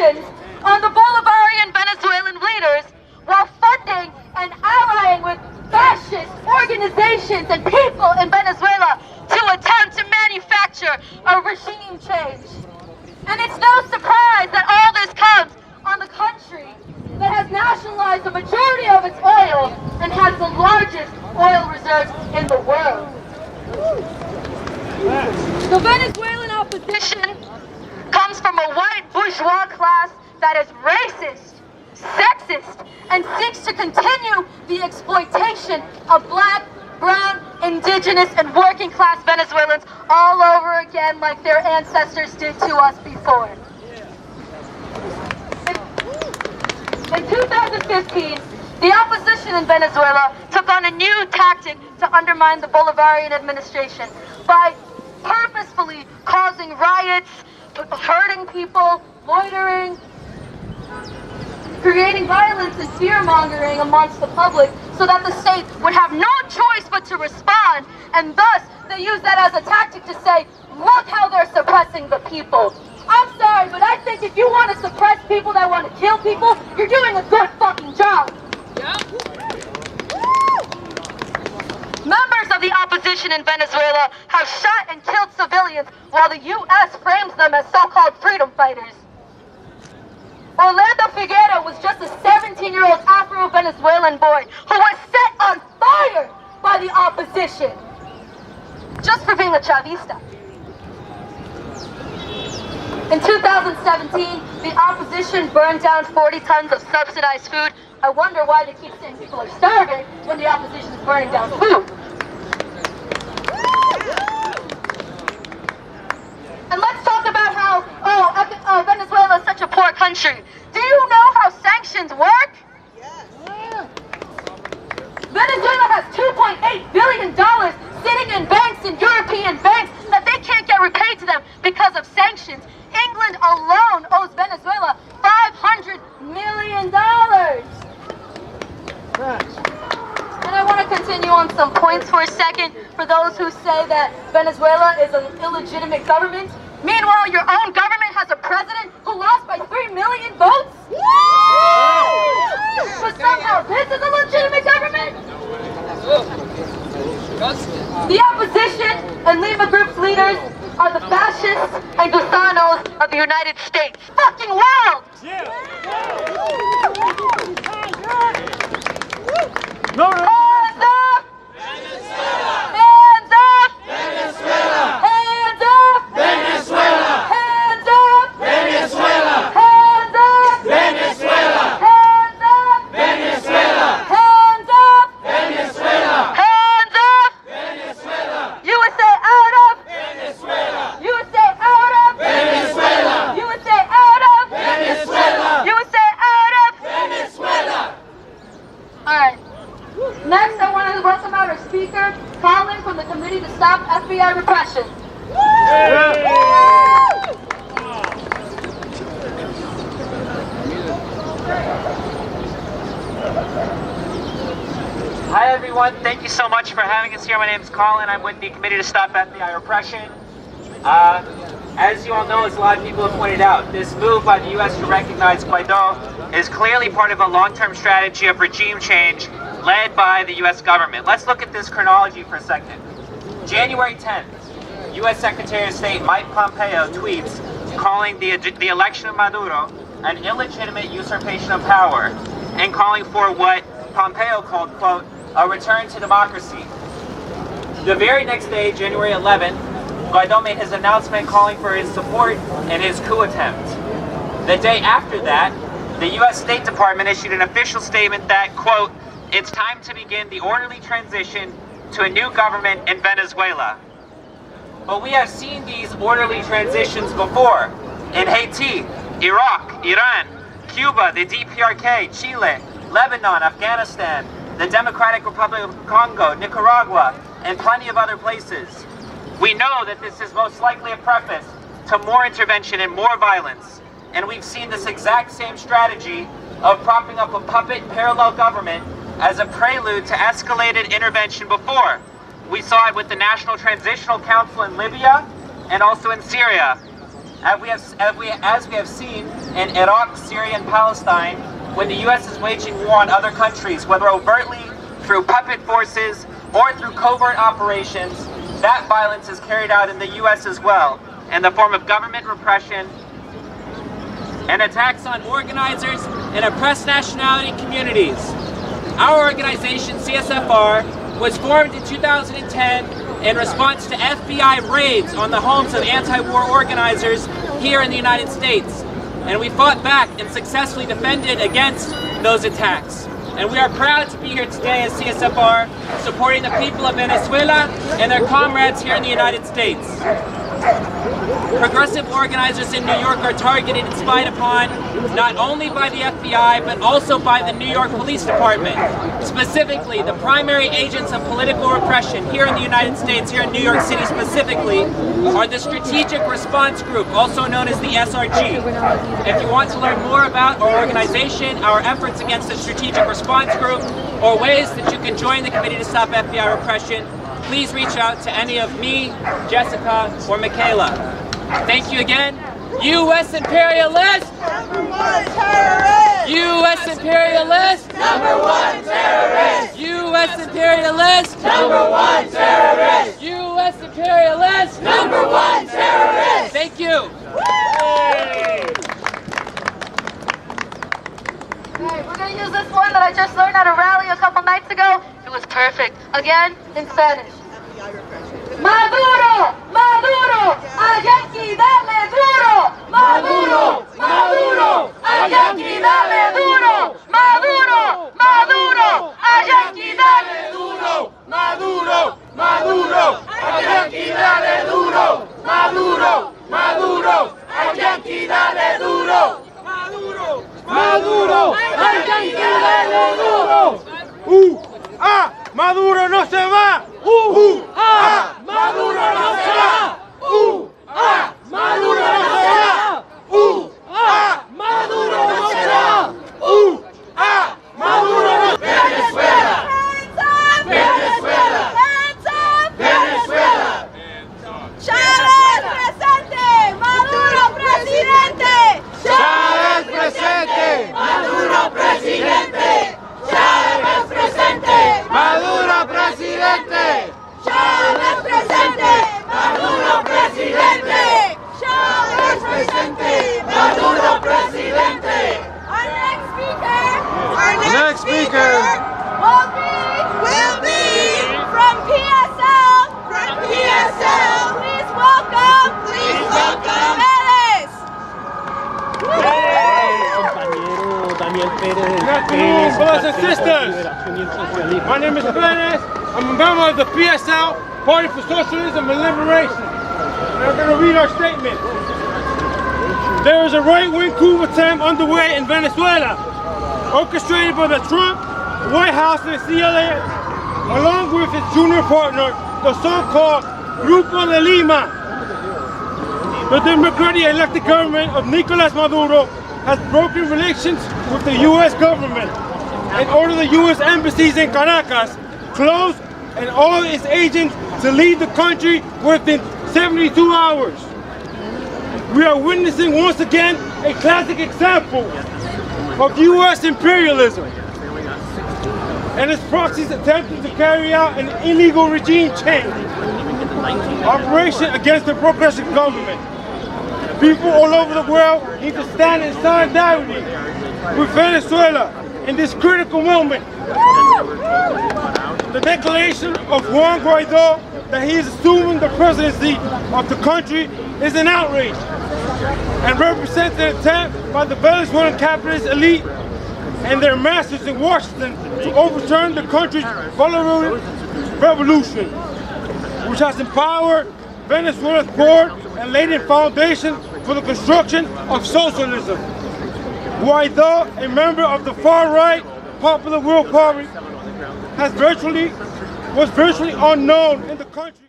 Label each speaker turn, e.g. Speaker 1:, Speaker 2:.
Speaker 1: sanctions on the Bolivarian Venezuelan leaders while funding and allying with fascist organizations and people in Venezuela to attempt to manufacture a regime change. And it's no surprise that all this comes on the country that has nationalized the majority of its oil and has the largest oil reserves in the world. The Venezuelan opposition comes from a white bourgeois class that is racist, sexist, and seeks to continue the exploitation of black, brown, indigenous, and working class Venezuelans all over again like their ancestors did to us before. In 2015, the opposition in Venezuela took on a new tactic to undermine the Bolivarian administration by purposefully causing riots, hurting people, loitering, creating violence and fear-mongering amongst the public so that the state would have no choice but to respond, and thus they use that as a tactic to say, look how they're suppressing the people. I'm sorry, but I think if you want to suppress people that want to kill people, you're doing a good fucking job. Members of the opposition in Venezuela have shot and killed civilians while the U.S. frames them as so-called freedom fighters. Orlando Figueroa was just a 17-year-old Afro-Venezuelan boy who was set on fire by the opposition just for being a Chavista. In 2017, the opposition burned down 40 tons of subsidized food. I wonder why they keep saying people are starving when the opposition is burning down food. And let's talk about how, Venezuela is such a poor country. Do you know how sanctions work? Yes. Venezuela has $2.8 billion sitting in banks, in European banks, that they can't get repaid to them because of sanctions. England alone owes Venezuela $500 million. And I want to continue on some points for a second for those who say that Venezuela is an illegitimate government. Meanwhile, your own government has a president who lost by 3 million votes? But somehow this is a legitimate government? The opposition and Lima Group's leaders are the fascists and gusanos of the United States. Fucking world! Hands up!
Speaker 2: Venezuela!
Speaker 1: Hands up!
Speaker 2: Venezuela!
Speaker 1: Hands up!
Speaker 2: Venezuela!
Speaker 1: Hands up!
Speaker 2: Venezuela!
Speaker 1: Hands up!
Speaker 2: Venezuela!
Speaker 1: Hands up!
Speaker 2: Venezuela!
Speaker 1: Hands up!
Speaker 2: Venezuela!
Speaker 1: Hands up!
Speaker 2: Venezuela!
Speaker 1: USA out of!
Speaker 2: Venezuela!
Speaker 1: USA out of!
Speaker 2: Venezuela!
Speaker 1: USA out of!
Speaker 2: Venezuela!
Speaker 1: USA out of!
Speaker 2: Venezuela!
Speaker 1: Alright. Next, I want to welcome out our speaker, Colin from the Committee to Stop FBI Repression.
Speaker 3: Hi everyone, thank you so much for having us here. My name is Colin. I'm with the Committee to Stop FBI Repression. As you all know, as a lot of people have pointed out, this move by the U.S. to recognize Guaidó is clearly part of a long-term strategy of regime change led by the U.S. government. Let's look at this chronology for a second. January 10th, U.S. Secretary of State Mike Pompeo tweets calling the election of Maduro an illegitimate usurpation of power and calling for what Pompeo called, quote, a return to democracy. The very next day, January 11th, Guaidó made his announcement calling for his support in his coup attempt. The day after that, the U.S. State Department issued an official statement that, quote, it's time to begin the orderly transition to a new government in Venezuela. But we have seen these orderly transitions before in Haiti, Iraq, Iran, Cuba, the DPRK, Chile, Lebanon, Afghanistan, the Democratic Republic of Congo, Nicaragua, and plenty of other places. We know that this is most likely a preface to more intervention and more violence. And we've seen this exact same strategy of propping up a puppet parallel government as a prelude to escalated intervention before. We saw it with the National Transitional Council in Libya and also in Syria. as we have seen in Iraq, Syria, and Palestine, when the U.S. is waging war on other countries, whether overtly through puppet forces or through covert operations, that violence is carried out in the U.S. as well, in the form of government repression and attacks on organizers and oppressed nationality communities. Our organization, CSFR, was formed in 2010 in response to FBI raids on the homes of anti-war organizers here in the United States. And we fought back and successfully defended against those attacks. And we are proud to be here today as CSFR, supporting the people of Venezuela and their comrades here in the United States. Progressive organizers in New York are targeted and spied upon not only by the FBI but also by the New York Police Department. Specifically, the primary agents of political repression here in the United States, here in New York City specifically, are the Strategic Response Group, also known as the SRG. If you want to learn more about our organization, our efforts against the Strategic Response Group, or ways that you can join the Committee to Stop FBI Repression, please reach out to any of me, Jessica, or Michaela. Thank you again. U.S. imperialist!
Speaker 4: Number one terrorist!
Speaker 3: U.S. imperialist!
Speaker 4: Number one terrorist!
Speaker 3: U.S. imperialist!
Speaker 4: Number one terrorist!
Speaker 3: U.S. imperialist!
Speaker 4: Number one terrorist!
Speaker 3: Thank you.
Speaker 1: Alright, we're gonna use this one that I just learned at a rally a couple nights ago. It was perfect. Again, in Spanish. Maduro! Maduro! ¡A Yankee dale duro! Maduro! Maduro! ¡A Yankee dale duro! Maduro! Maduro! ¡A Yankee dale duro!
Speaker 2: Maduro, Maduro, a Yankee dale duro. Maduro, Maduro, a Yankee dale duro. Maduro, Maduro, a Yankee dale duro. Maduro no se va. Maduro no se va. Maduro no se va. Maduro no se va. Maduro no. Venezuela. Venezuela. Venezuela.
Speaker 4: ¡Chávez presente! ¡Maduro presidente!
Speaker 2: Chávez presente. Maduro presidente. Chávez presente. Maduro presidente.
Speaker 4: ¡Chávez presente!
Speaker 2: Maduro presidente.
Speaker 4: ¡Chávez presente!
Speaker 2: Maduro presidente.
Speaker 4: Our next
Speaker 2: Next speaker.
Speaker 4: will be from PSL. From PSL. Please welcome. Vélez.
Speaker 5: Good afternoon, brothers and sisters. My name is Vélez. I'm a member of the PSL, Party for Socialism and Liberation. And I'm going to read our statement. There is a right-wing coup attempt underway in Venezuela, orchestrated by the Trump, White House, and the CIA, along with its junior partner, the so-called Grupo de Lima. The democratically elected government of Nicolás Maduro has broken relations with the U.S. government and ordered the U.S. embassies in Caracas closed and all its agents to leave the country within 72 hours. We are witnessing once again a classic example of U.S. imperialism and its proxies attempting to carry out an illegal regime change operation against the progressive government. People all over the world need to stand in solidarity with Venezuela in this critical moment. The declaration of Juan Guaidó that he is assuming the presidency of the country is an outrage and represents an attempt by the Venezuelan capitalist elite and their masters in Washington to overturn the country's violent revolution, which has empowered Venezuela's board and laid a foundation for the construction of socialism. Guaidó, a member of the far-right Popular World Party, was virtually unknown in the country.